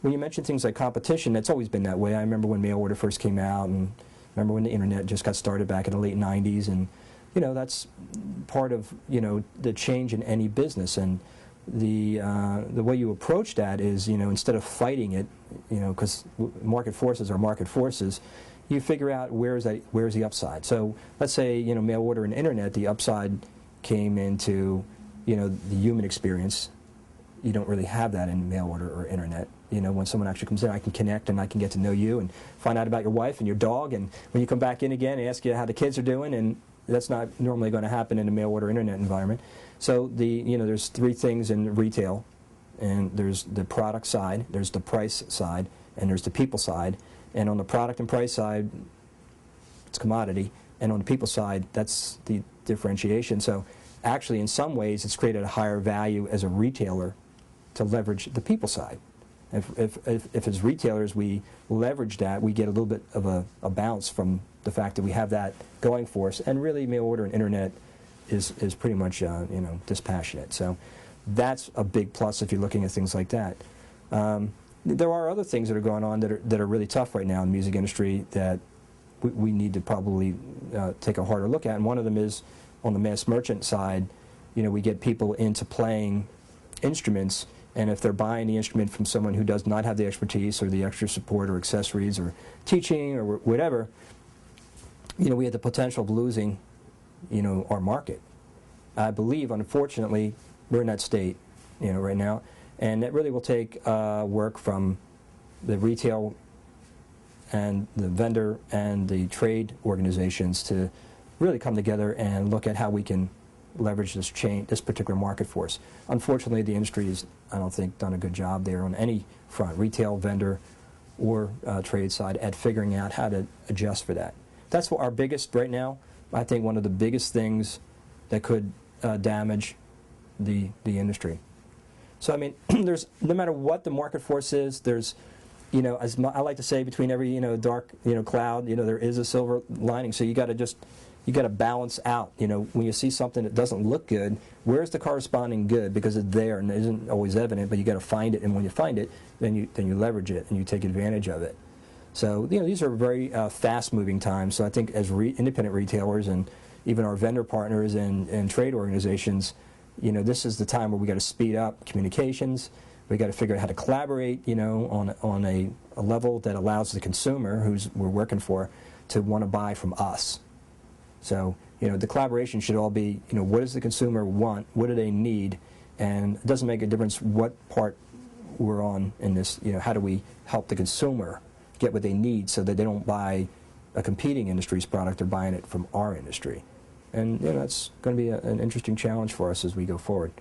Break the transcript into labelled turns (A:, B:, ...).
A: when you mention things like competition, it's always been that way. I remember when mail order first came out, and remember when the internet just got started back in the late 90s, and that's part of the change in any business. And the way you approach that is instead of fighting it, because market forces are market forces, you figure out where's the upside. So let's say mail order and internet, the upside came into the human experience. You don't really have that in mail order or internet. When someone actually comes in, I can connect and I can get to know you and find out about your wife and your dog, and when you come back in again, ask you how the kids are doing, and that's not normally going to happen in a mail order internet environment. So there's three things in retail, and there's the product side, there's the price side, and there's the people side. And on the product and price side, it's commodity, and on the people side, that's the differentiation. So actually, in some ways, it's created a higher value as a retailer to leverage the people side. If as retailers we leverage that, we get a little bit of a bounce from the fact that we have that going for us. And really, mail order and internet is pretty much dispassionate. So that's a big plus if you're looking at things like that. There are other things that are going on that are really tough right now in the music industry that we need to probably take a harder look at. And one of them is on the mass merchant side. We get people into playing instruments, and if they're buying the instrument from someone who does not have the expertise or the extra support or accessories or teaching or whatever, we have the potential of losing, our market. I believe, unfortunately, we're in that state, right now, and that really will take work from the retail and the vendor and the trade organizations to really come together and look at how we can leverage this particular market force. Unfortunately, the industry has, I don't think, done a good job there on any front, retail, vendor, or trade side, at figuring out how to adjust for that. That's what our biggest, right now, I think one of the biggest things that could damage the industry. So I mean, there's, no matter what the market force is, there's, as I like to say, between every dark cloud, there is a silver lining. So you got to balance out. When you see something that doesn't look good, where's the corresponding good? Because it's there and it isn't always evident, but you got to find it. And when you find it, then you leverage it and you take advantage of it. So these are very fast-moving times. So I think as independent retailers and even our vendor partners and trade organizations, this is the time where we got to speed up communications. We got to figure out how to collaborate, on a level that allows the consumer, who's we're working for, to want to buy from us. So, the collaboration should all be, what does the consumer want? What do they need? And it doesn't make a difference what part we're on in this. How do we help the consumer get what they need so that they don't buy a competing industry's product, they're buying it from our industry. And that's going to be an interesting challenge for us as we go forward.